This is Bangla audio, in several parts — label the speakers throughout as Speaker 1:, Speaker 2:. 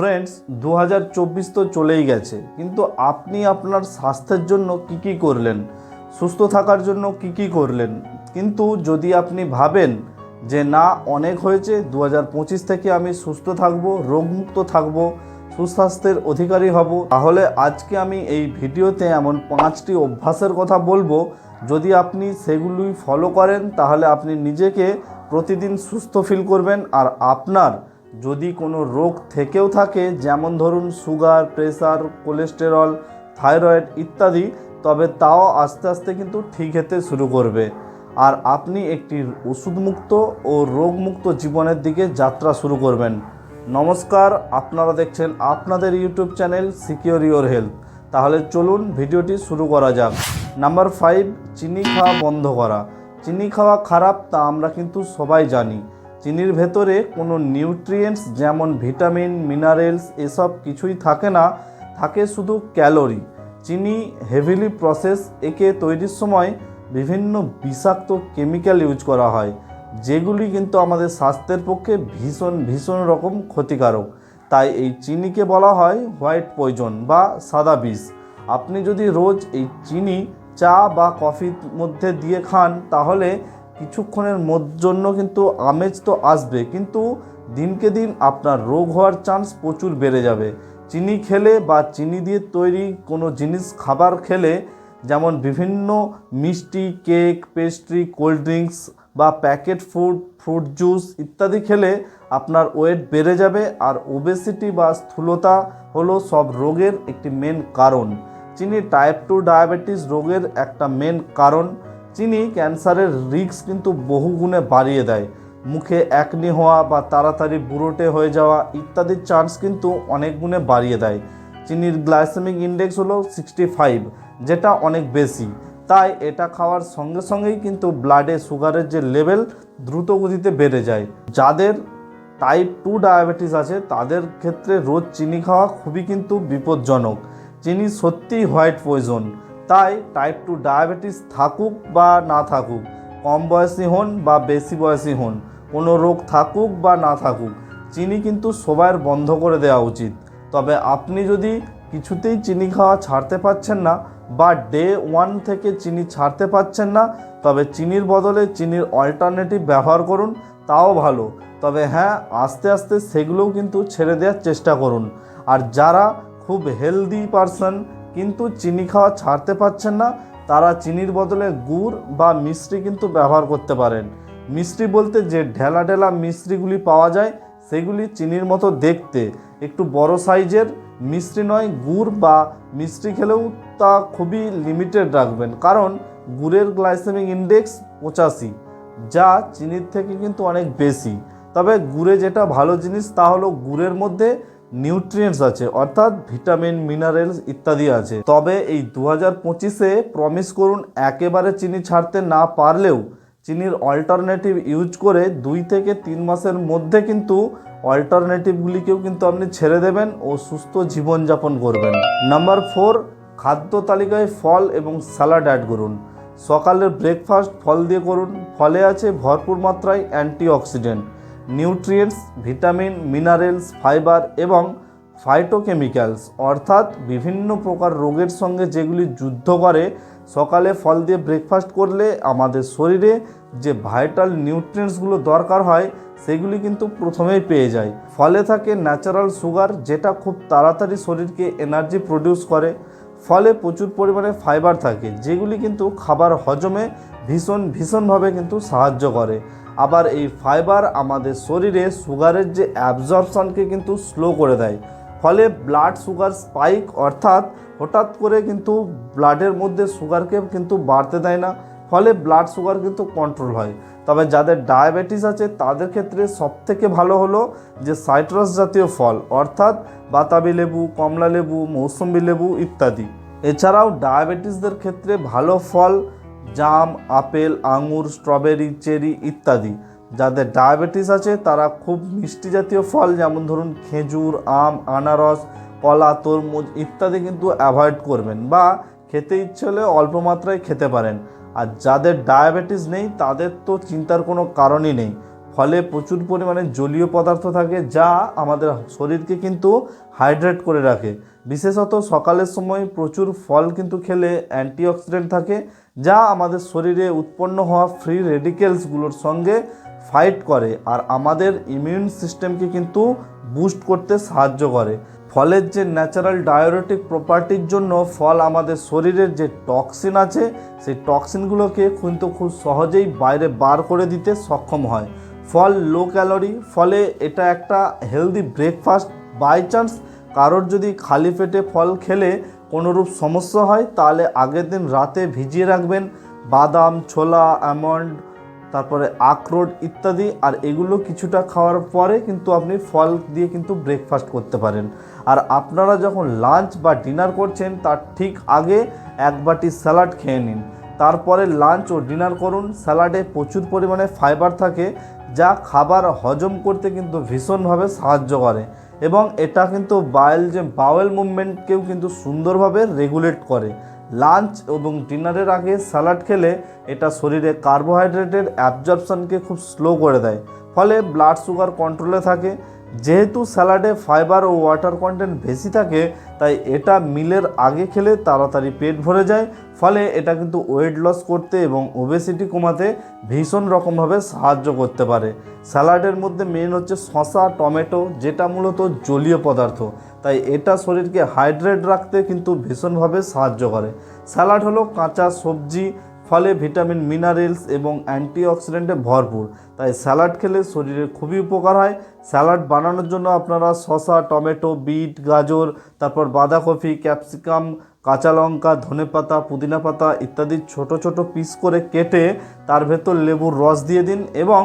Speaker 1: ফ্রেন্ডস 2024 তো চলেই গেছে, কিন্তু আপনি আপনার স্বাস্থ্যের জন্য কি করলেন, সুস্থ থাকার জন্য কি করলেন? কিন্তু যদি আপনি ভাবেন যে না, অনেক হয়েছে, 2025 থেকে আমি সুস্থ থাকব, রোগমুক্ত থাকব, সুস্বাস্থ্যের অধিকারী হব, তাহলে আজকে আমি এই ভিডিওতে এমন 5টি অভ্যাসের কথা বলবো। যদি আপনি সেগুলি ফলো করেন তাহলে আপনি নিজেকে প্রতিদিন সুস্থ ফিল করবেন। আর আপনার যদি কোনো রোগ থেকেও থাকে, যেমন ধরুন সুগার, প্রেসার, কোলেস্টেরল, থাইরয়েড ইত্যাদি, তবে তাও আস্তে আস্তে কিন্তু ঠিক হতে শুরু করবে আর আপনি একটি ওষুধমুক্ত ও রোগমুক্ত জীবনের দিকে যাত্রা শুরু করবেন। নমস্কার, আপনারা দেখছেন আপনাদের YouTube channel secure your health. তাহলে চলুন ভিডিওটি শুরু করা যাক। নাম্বার 5, চিনি খাওয়া বন্ধ করা। চিনি খাওয়া খারাপ তা আমরা কিন্তু সবাই জানি। চিনির ভেতরে কোনো নিউট্রিয়েন্টস যেমন ভিটামিন, মিনারেলস এসব কিছুই থাকে না, থাকে শুধু ক্যালোরি। চিনি হেভিলি প্রসেস, একে তৈরির সময় বিভিন্ন বিষাক্ত কেমিক্যাল ইউজ করা হয়, যেগুলি কিন্তু আমাদের স্বাস্থ্যের পক্ষে ভীষণ রকম ক্ষতিকারক। তাই এই চিনিকে বলা হয় হোয়াইট পয়জন বা সাদা বিষ। আপনি যদি রোজ এই চিনি চা বা কফির মধ্যে দিয়ে খান, তাহলে কিছুক্ষণের জন্য কিন্তু আমেজ তো আসবে, কিন্তু দিনকে দিন আপনার রোগ হওয়ার চান্স প্রচুর বেড়ে যাবে। চিনি খেলে বা চিনি দিয়ে তৈরি কোনো জিনিস খাবার খেলে, যেমন বিভিন্ন মিষ্টি, কেক, পেস্ট্রি, কোল্ড ড্রিঙ্কস বা প্যাকেট ফুড, ফ্রুট জুস ইত্যাদি খেলে আপনার ওয়েট বেড়ে যাবে। আর ওবেসিটি বা স্থূলতা হলো সব রোগের একটি মেন কারণ। চিনি টাইপ 2 ডায়াবেটিস রোগের একটা মেন কারণ। চিনি ক্যান্সারের রিস্ক কিন্তু বহুগুণে বাড়িয়ে দেয়। মুখে অ্যাকনি হওয়া বা তাড়াতাড়ি বুড়োটে হয়ে যাওয়া ইত্যাদির চান্স কিন্তু অনেক গুণে বাড়িয়ে দেয়। চিনির গ্লাইসেমিক ইন্ডেক্স হলো 65, যেটা অনেক বেশি। তাই এটা খাওয়ার সঙ্গে সঙ্গেই কিন্তু ব্লাডে সুগারের যে লেভেল দ্রুত গতিতে বেড়ে যায়। যাদের টাইপ 2 ডায়াবেটিস আছে তাদের ক্ষেত্রে রোজ চিনি খাওয়া খুবই কিন্তু বিপজ্জনক। চিনি সত্যিই হোয়াইট পয়জন। তাই টাইপ 2 ডায়াবেটিস থাকুক বা না থাকুক, কম বয়সী হন বা বেশি বয়সী হন, কোনো রোগ থাকুক বা না থাকুক, চিনি কিন্তু সবার বন্ধ করে দেওয়া উচিত। তবে আপনি যদি কিছুতেই চিনি খাওয়া ছাড়তে পারছেন না বা ডে 1 থেকে চিনি ছাড়তে পারছেন না, তবে চিনির বদলে চিনির অল্টারনেটিভ ব্যবহার করুন, তাও ভালো। তবে হ্যাঁ, আস্তে আস্তে সেগুলোও কিন্তু ছেড়ে দেওয়ার চেষ্টা করুন। আর যারা খুব হেলদি পারসন কিন্তু চিনি খাওয়া ছাড়তে পারছেন না, তারা চিনির বদলে গুড় বা মিশ্রি কিন্তু ব্যবহার করতে পারেন। মিষ্টি বলতে যে ঢেলা মিষ্টিগুলি পাওয়া যায়, সেগুলি চিনির মতো দেখতে, একটু বড় সাইজের। মিষ্টি নয়, গুড় বা মিষ্টি খেলেও তা খুবই লিমিটেড রাখবেন, কারণ গুড়ের গ্লাইসেমিক ইন্ডেক্স 85, যা চিনির থেকে কিন্তু অনেক বেশি। তবে গুড়ে যেটা ভালো জিনিস তা হলো গুড়ের মধ্যে নিউট্রিয়েন্টস আছে, অর্থাৎ ভিটামিন, মিনারেলস ইত্যাদি আছে। তবে এই 2025-এ প্রমিস করুন, একেবারে চিনি ছাড়তে না পারলেও চিনির অল্টারনেটিভ ইউজ করে 2 থেকে 3 মাসের মধ্যে কিন্তু অল্টারনেটিভগুলিকেও কিন্তু আপনি ছেড়ে দেবেন ও সুস্থ জীবনযাপন করবেন। নাম্বার 4, খাদ্য তালিকায় ফল এবং স্যালাড অ্যাড করুন। সকালের ব্রেকফাস্ট ফল দিয়ে করুন। ফলে আছে ভরপুর মাত্রায় antioxidant, nutrients, vitamin, minerals, fibre এবং ফাইটোকেমিক্যালস, অর্থাৎ বিভিন্ন প্রকার রোগের সঙ্গে যেগুলি যুদ্ধ করে। সকালে ফল দিয়ে ব্রেকফাস্ট করলে আমাদের শরীরে যে ভাইটাল নিউট্রিয়েন্টসগুলো দরকার হয়, সেগুলি কিন্তু প্রথমেই পেয়ে যায়। ফলে থাকে ন্যাচারাল সুগার, যেটা খুব তাড়াতাড়ি শরীরকে এনার্জি প্রডিউস করে। ফলে প্রচুর পরিমাণে ফাইবার থাকে, যেগুলি কিন্তু খাবার হজমে ভীষণভাবে কিন্তু সাহায্য করে। আবার এই ফাইবার আমাদের শরীরে সুগারের যে অ্যাবজর্পশনকে কিন্তু স্লো করে দেয়। ফলে ব্লাড সুগার স্পাইক, অর্থাৎ হঠাৎ করে কিন্তু ব্লাডের মধ্যে সুগারকে কিন্তু বাড়তে দেয় না, ফলে ব্লাড সুগার কিন্তু কন্ট্রোল হয়। তবে যাদের ডায়াবেটিস আছে তাদের ক্ষেত্রে সবথেকে ভালো হলো যে সাইট্রাস জাতীয় ফল, অর্থাৎ বাতাবি লেবু, কমলা লেবু, মৌসুম্বি লেবু ইত্যাদি। এছাড়াও ডায়াবেটিসদের ক্ষেত্রে ভালো ফল জাম, আপেল, আঙুর, স্ট্রবেরি, চেরি ইত্যাদি। যাদের ডায়াবেটিস আছে তারা খুব মিষ্টি জাতীয় ফল, যেমন ধরুন খেজুর, আম, আনারস, কলা, তরমুজ ইত্যাদি কিন্তু অ্যাভয়েড করবেন, বা খেতে ইচ্ছে হলে অল্প মাত্রায় খেতে পারেন। আর যাদের ডায়াবেটিস নেই তাদের তো চিন্তার কোনো কারণই নেই। ফলে প্রচুর পরিমাণে জলীয় পদার্থ থাকে, যা আমাদের শরীরকে কিন্তু হাইড্রেট করে রাখে। বিশেষত সকালের সময় প্রচুর ফল কিন্তু খেলে অ্যান্টিঅক্সিডেন্ট থাকে, যা আমাদের শরীরে উৎপন্ন হওয়া ফ্রি রেডিকেলসগুলোর সঙ্গে ফাইট করে আর আমাদের ইমিউন সিস্টেমকে কিন্তু বুস্ট করতে সাহায্য করে। ফলের যে ন্যাচারাল ডায়োরেটিক প্রপার্টির জন্য ফল আমাদের শরীরের যে টক্সিন আছে সেই টক্সিনগুলোকে কিন্তু খুব সহজেই বাইরে বার করে দিতে সক্ষম হয়। ফল লো ক্যালোরি, ফলে এটা একটা হেলদি ব্রেকফাস্ট। বাই চান্স কারোর যদি খালি পেটে ফল খেলে কোনোরূপ সমস্যা হয়, তাহলে আগের দিন রাতে ভিজিয়ে রাখবেন বাদাম, ছোলা, আমন্ড, তারপরে আখরোট ইত্যাদি, আর এগুলো কিছুটা খাওয়ার পরে কিন্তু আপনি ফল দিয়ে কিন্তু ব্রেকফাস্ট করতে পারেন। আর আপনারা যখন লাঞ্চ বা ডিনার করছেন তার ঠিক আগে এক বাটি স্যালাড খেয়ে নিন, তারপরে লাঞ্চ ও ডিনার করুন। স্যালাডে প্রচুর পরিমাণে ফাইবার থাকে, যা খাবার হজম করতে কিন্তু ভীষণভাবে সাহায্য করে এবং এটা কিন্তু বাওয়েল মুভমেন্টকেও কিন্তু সুন্দরভাবে রেগুলেট করে। লাঞ্চ এবং ডিনারের আগে স্যালাড খেলে এটা শরীরে কার্বোহাইড্রেটের অ্যাবজর্পশনকে খুব স্লো করে দেয়, ফলে ব্লাড সুগার কন্ট্রোলে থাকে। যেহেতু স্যালাডে ফাইবার ও ওয়াটার কন্টেন্ট বেশি থাকে, তাই এটা মিলের আগে খেলে তাড়াতাড়ি পেট ভরে যায়, ফলে এটা কিন্তু ওয়েট লস করতে এবং ওবেসিটি কমাতে ভীষণ রকমভাবে সাহায্য করতে পারে। স্যালাডের মধ্যে মেন হচ্ছে শসা, টমেটো, যেটা মূলত জলীয় পদার্থ, তাই এটা শরীরকে হাইড্রেট রাখতে কিন্তু ভীষণভাবে সাহায্য করে। স্যালাড হলো কাঁচা সবজি, ফলে ভিটামিন, মিনারেলস এবং অ্যান্টিঅক্সিডেন্টে ভরপুর, তাই স্যালাড খেলে শরীরে খুবই উপকার হয়। স্যালাড বানানোর জন্য আপনারা শসা, টমেটো, বিট, গাজর, তারপর বাঁধাকপি, ক্যাপসিকাম, কাঁচা লঙ্কা, ধনেপাতা, পুদিনা পাতা ইত্যাদি ছোট ছোট পিস করে কেটে তার ভেতর লেবুর রস দিয়ে দিন এবং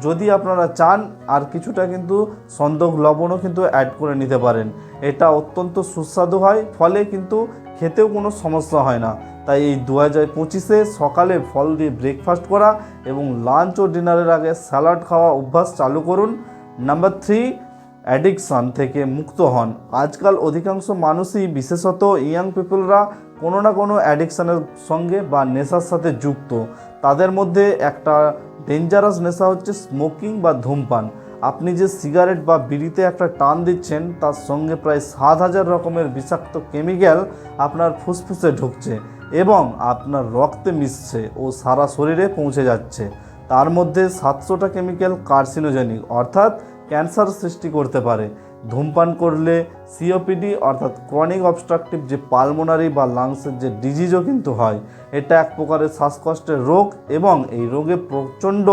Speaker 1: যদি আপনারা চান আর কিছুটা কিন্তু সন্দক লবণও কিন্তু অ্যাড করে নিতে পারেন। এটা অত্যন্ত সুস্বাদু হয়, ফলে কিন্তু খেতেও কোনো সমস্যা হয় না। তাই এই 2025-এ সকালে ফল দিয়ে ব্রেকফাস্ট করা এবং লাঞ্চ ও ডিনারের আগে স্যালাড খাওয়া অভ্যাস চালু করুন। নাম্বার 3, অ্যাডিকশান থেকে মুক্ত হন। আজকাল অধিকাংশ মানুষই, বিশেষত ইয়াং পিপলরা, কোনো না কোনো অ্যাডিকশানের সঙ্গে বা নেশার সাথে যুক্ত। তাদের মধ্যে একটা ডেঞ্জারাস নেশা হচ্ছে স্মোকিং বা ধূমপান। আপনি যে সিগারেট বা বিড়িতে একটা টান দিচ্ছেন, তার সঙ্গে প্রায় 7,000 রকমের বিষাক্ত কেমিক্যাল আপনার ফুসফুসে ঢুকছে এবং আপনার রক্তে মিশছে ও সারা শরীরে পৌঁছে যাচ্ছে। তার মধ্যে 700টা কেমিক্যাল কার্সিনোজেনিক, অর্থাৎ ক্যান্সার সৃষ্টি করতে পারে। ধূমপান করলে সিওপিডি অর্থাৎ ক্রনিক অবস্ট্রাকটিভ যে পালমোনারি বা লাংসের যে ডিজিজও কিন্তু হয়। এটা এক প্রকারের শ্বাসকষ্টের রোগ এবং এই রোগে প্রচণ্ড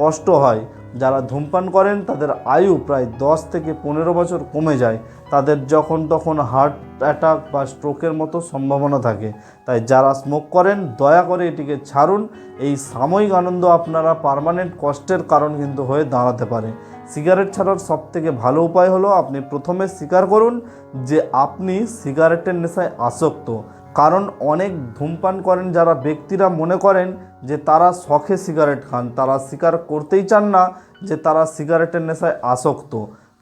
Speaker 1: কষ্ট হয়। যারা ধূমপান করেন তাদের আয়ু প্রায় 10 থেকে 15 বছর কমে যায়। তাদের যখন তখন হার্ট অ্যাটাক বা স্ট্রোকের মতো সম্ভাবনা থাকে। তাই যারা স্মোক করেন দয়া করে এটিকে ছাড়ুন। এই সাময়িক আনন্দ আপনারা পার্মানেন্ট কষ্টের কারণ কিন্তু হয়ে দাঁড়াতে পারে। সিগারেট ছাড়ার সবথেকে ভালো উপায় হলো আপনি প্রথমে স্বীকার করুন যে আপনি সিগারেটের নেশায় আসক্ত। কারণ অনেক ধূমপান করেন যারা ব্যক্তিরা মনে করেন যে তারা শখে সিগারেট খান, তারা স্বীকার করতেই চান না যে তারা সিগারেটের নেশায় আসক্ত।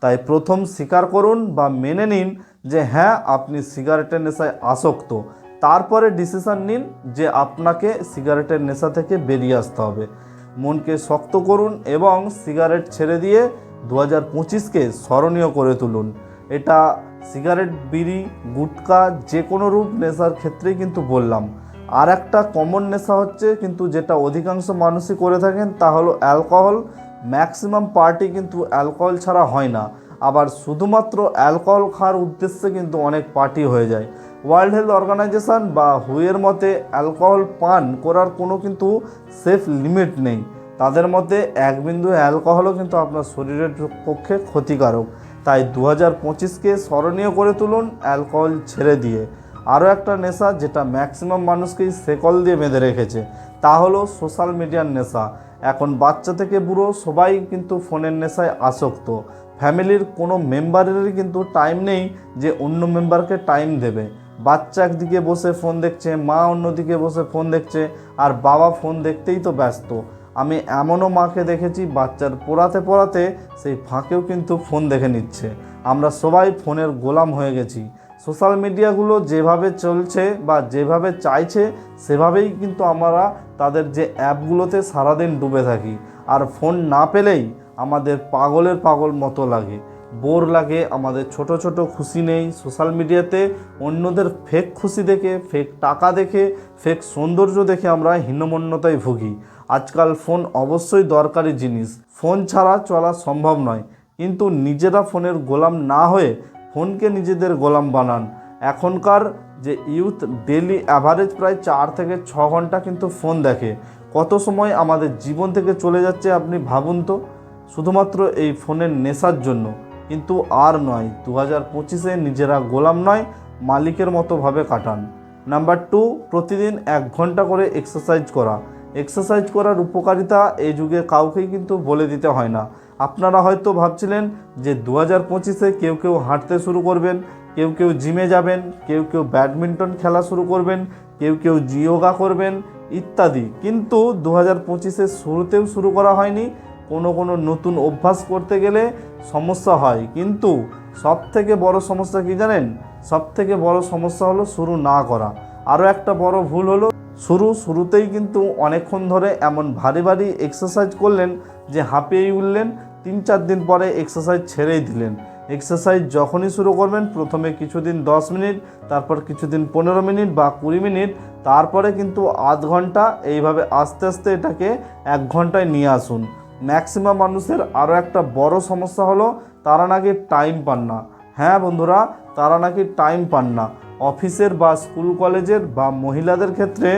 Speaker 1: তাই প্রথম স্বীকার করুন বা মেনে নিন যে হ্যাঁ আপনি সিগারেটের নেশায় আসক্ত। তারপরে ডিসিশন নিন যে আপনাকে সিগারেটের নেশা থেকে বেরিয়ে আসতে হবে। মনকে শক্ত করুন এবং সিগারেট ছেড়ে দিয়ে 2025-কে স্মরণীয় করে তুলুন। এটা সিগারেট, বিড়ি, গুটকা যে কোনো রূপ নেশার ক্ষেত্রেই কিন্তু বললাম। আর একটা কমন নেশা হচ্ছে কিন্তু যেটা অধিকাংশ মানুষই করে থাকেন, তা হলো অ্যালকোহল। ম্যাক্সিমাম পার্টি কিন্তু অ্যালকোহল ছাড়া হয় না, আবার শুধুমাত্র অ্যালকোহল খাওয়ার উদ্দেশ্যে কিন্তু অনেক পার্টি হয়ে যায়। ওয়ার্ল্ড হেলথ অর্গানাইজেশন বা হুয়ের মতে অ্যালকোহল পান করার কোনো কিন্তু সেফ লিমিট নেই। তাদের মতে 1 বিন্দু অ্যালকোহলও কিন্তু আপনার শরীরের পক্ষে ক্ষতিকারক। তাই 2025-কে স্মরণীয় করে তুলুন অ্যালকোহল ছেড়ে দিয়ে। আরও একটা নেশা যেটা ম্যাক্সিমাম মানুষকেই শেকল দিয়ে বেঁধে রেখেছে, তা হলো সোশ্যাল মিডিয়ার নেশা। এখন বাচ্চা থেকে বুড়ো সবাই কিন্তু ফোনের নেশায় আসক্ত। ফ্যামিলির কোনো মেম্বারেরই কিন্তু টাইম নেই যে অন্য মেম্বারকে টাইম দেবে। বাচ্চা একদিকে বসে ফোন দেখছে, মা অন্যদিকে বসে ফোন দেখছে, আর বাবা ফোন দেখতেই তো ব্যস্ত। আমি এমনও মাকে দেখেছি বাচ্চার পড়াতে পড়াতে সেই ফাঁকেও কিন্তু ফোন দেখে নিচ্ছে। আমরা সবাই ফোনের গোলাম হয়ে গেছি। সোশ্যাল মিডিয়াগুলো যেভাবে চলছে বা যেভাবে চাইছে সেভাবেই কিন্তু আমরা তাদের যে অ্যাপগুলোতে সারাদিন ডুবে থাকি। আর ফোন না পেলেই আমাদের পাগলের পাগল মতো লাগে, বোর লাগে। আমাদের ছোট ছোট খুশি নেই, সোশ্যাল মিডিয়াতে অন্যদের ফেক খুশি দেখে, ফেক টাকা দেখে, ফেক সৌন্দর্য দেখে আমরা হীনমন্যতায় ভুগি। আজকাল ফোন অবশ্যই দরকারি জিনিস, ফোন ছাড়া চলা সম্ভব নয়, কিন্তু নিজেরা ফোনের গোলাম না হয়ে ফোনকে নিজেদের গোলাম বানান। এখনকার যে ইউথ ডেলি অ্যাভারেজ প্রায় 4 থেকে 6 ঘন্টা কিন্তু ফোন দেখে। কত সময় আমাদের জীবন থেকে চলে যাচ্ছে আপনি ভাবুন তো, শুধুমাত্র এই ফোনের নেশার জন্য। কিন্তু আর নয়, 2025-এ নিজেরা গোলাম নয়, মালিকের মতো ভাবে কাটান। নাম্বার 2, প্রতিদিন 1 ঘন্টা করে এক্সারসাইজ করা। এক্সারসাইজ করার উপকারিতা এই যুগে কাউকেই কিন্তু বলে দিতে হয় না। আপনারা হয়তো ভাবছিলেন যে 2025-এ কেউ কেউ হাঁটতে শুরু করবেন, কেউ কেউ জিমে যাবেন, কেউ কেউ ব্যাডমিন্টন খেলা শুরু করবেন, কেউ কেউ যোগা করবেন ইত্যাদি। কিন্তু 2025-এর শুরুতেও শুরু করা হয়নি। কোনো নতুন অভ্যাস করতে গেলে সমস্যা হয়, কিন্তু সবথেকে বড় সমস্যা কি জানেন? সবথেকে বড় সমস্যা হলো শুরু না করা। আরও একটা বড় ভুল হলো শুরুতেই কিন্তু অনেকক্ষণ ধরে এমন ভারী ভারী এক্সারসাইজ করলেন যে হাঁপিয়েই উঠলেন, 3-4 দিন পরে এক্সারসাইজ ছেড়েই দিলেন। এক্সারসাইজ যখনই শুরু করবেন, প্রথমে কিছুদিন 10 মিনিট, তারপর কিছুদিন 15 মিনিট বা 20 মিনিট, তারপরে কিন্তু আধ ঘন্টা, এইভাবে আস্তে আস্তে এটাকে 1 ঘন্টায় নিয়ে আসুন। ম্যাক্সিমাম মানুষের আরও একটা বড় সমস্যা হলো তারা নাকি টাইম পান না। হ্যাঁ বন্ধুরা, তারা নাকি টাইম পান না। অফিসের বা স্কুল কলেজের বা মহিলাদের ক্ষেত্রে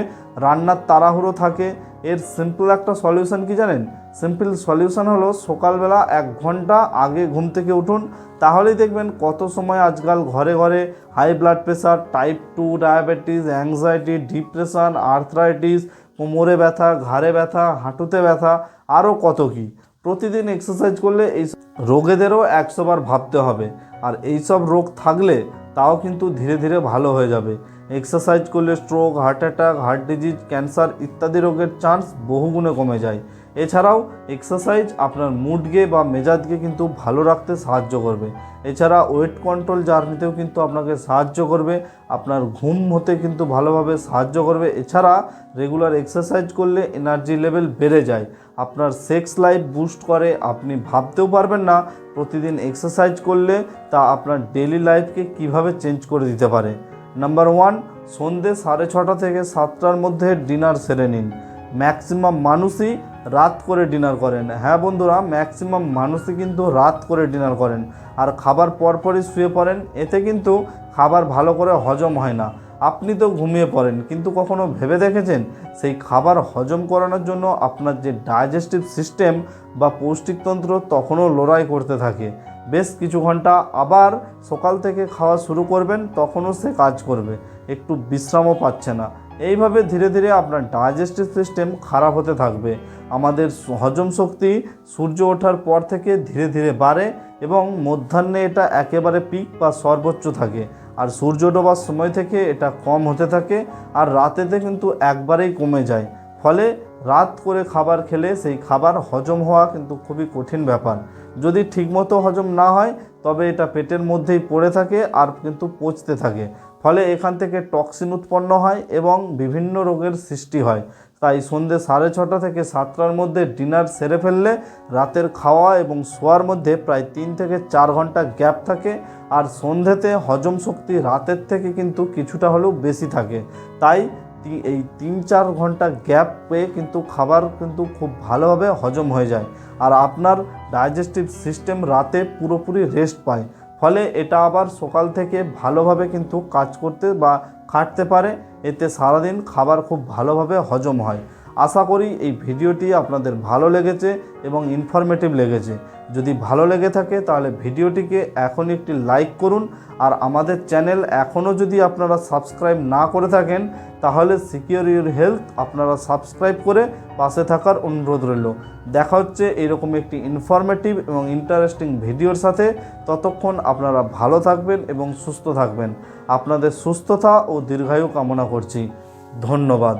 Speaker 1: রান্নার তাড়াহুড়ো থাকে। এর সিম্পল একটা সলিউশন কি জানেন? সিম্পল সলিউশন হলো সকালবেলা 1 ঘন্টা আগে ঘুম থেকে উঠুন। তাহলেই দেখবেন কত সময় আজকাল ঘরে ঘরে high blood pressure, type 2 diabetes, anxiety, depression, arthritis, কোমরে ব্যথা, ঘাড়ে ব্যথা, হাঁটুতে ব্যথা, আরও কত কি। প্রতিদিন এক্সারসাইজ করলে এই রোগীদেরও 100 বার ভাবতে হবে। আর এই সব রোগ থাকলে তাও কিন্তু ধীরে ধীরে ভালো হয়ে যাবে। এক্সারসাইজ করলে stroke, heart attack, heart disease, cancer ইত্যাদি রোগের চান্স বহুগুণে কমে যায়। এছাড়াও এক্সারসাইজ আপনার মুডকে বা মেজাজকে কিন্তু ভালো রাখতে সাহায্য করবে। এছাড়া ওয়েট কন্ট্রোল জার্নিতেও কিন্তু আপনাকে সাহায্য করবে, আপনার ঘুম হতে কিন্তু ভালোভাবে সাহায্য করবে। এছাড়া রেগুলার এক্সারসাইজ করলে এনার্জি লেভেল বেড়ে যায়, আপনার সেক্স লাইফ বুস্ট করে। আপনি ভাবতেও পারবেন না প্রতিদিন এক্সারসাইজ করলে তা আপনার ডেইলি লাইফকে কিভাবে চেঞ্জ করে দিতে পারে। নাম্বার 1, সন্ধ্যে 6:30 থেকে 7টার মধ্যে ডিনার সেরে নিন। ম্যাক্সিমাম মানুষই রাত করে ডিনার করেন। হ্যাঁ বন্ধুরা, ম্যাক্সিমাম মানুষই কিন্তু রাত করে ডিনার করেন আর খাবার পরপরই শুয়ে পড়েন। এতে কিন্তু খাবার ভালো করে হজম হয় না। আপনি তো ঘুমিয়ে পড়েন, কিন্তু কখনো ভেবে দেখেছেন সেই খাবার হজম করানোর জন্য আপনার যে ডাইজেস্টিভ সিস্টেম বা পৌষ্টিকতন্ত্র তখনও লড়াই করতে থাকে বেশ কিছু ঘন্টা। আবার সকাল থেকে খাওয়া শুরু করবেন, তখনও সে কাজ করবে, একটু বিশ্রামও পাচ্ছে না। এইভাবে ধীরে ধীরে আপনার ডাইজেস্টিভ সিস্টেম খারাপ হতে থাকবে। আমাদের হজম শক্তি সূর্য ওঠার পর থেকে ধীরে ধীরে বাড়ে এবং মধ্যাহ্নে এটা একেবারে পিক বা সর্বোচ্চ থাকে, আর সূর্য ডোবার সময় থেকে এটা কম হতে থাকে, আর রাতেতে কিন্তু একবারেই কমে যায়। ফলে রাত করে খাবার খেলে সেই খাবার হজম হওয়া কিন্তু খুবই কঠিন ব্যাপার। যদি ঠিকমতো হজম না হয় তবে এটা পেটের মধ্যেই পড়ে থাকে আর কিন্তু পচতে থাকে। ফলে এখান থেকে টক্সিন উৎপন্ন হয় এবং বিভিন্ন রোগের সৃষ্টি হয়। তাই সন্ধ্যে 6:30 থেকে 7টার মধ্যে ডিনার সেরে ফেললে রাতের খাওয়া এবং শোয়ার মধ্যে প্রায় 3 থেকে 4 ঘন্টা গ্যাপ থাকে। আর সন্ধ্যেতে হজম শক্তি রাতের থেকে কিন্তু কিছুটা হলেও বেশি থাকে। তাই এই 3-4 ঘন্টা গ্যাপ পেয়ে কিন্তু খাবার কিন্তু খুব ভালোভাবে হজম হয়ে যায়, আর আপনার ডাইজেস্টিভ সিস্টেম রাতে পুরোপুরি রেস্ট পায়। ফলে এটা আবার সকাল থেকে ভালোভাবে কিন্তু কাজ করতে বা খাটতে পারে। এতে সারাদিন খাবার খুব ভালোভাবে হজম হয়। আশা করি এই ভিডিওটি আপনাদের ভালো লেগেছে এবং ইনফরমেটিভ লেগেছে। যদি ভালো লেগে থাকে তাহলে ভিডিওটিকে এখনই একটি লাইক করুন, আর আমাদের চ্যানেল এখনও যদি আপনারা সাবস্ক্রাইব না করে থাকেন তাহলে সিকিউর ইউর হেলথ আপনারা সাবস্ক্রাইব করে পাশে থাকার অনুরোধ রইল। দেখা হচ্ছে এরকম একটি ইনফরমেটিভ এবং ইন্টারেস্টিং ভিডিওর সাথে। ততক্ষণ আপনারা ভালো থাকবেন এবং সুস্থ থাকবেন। আপনাদের সুস্থতা ও দীর্ঘায়ু কামনা করছি। ধন্যবাদ।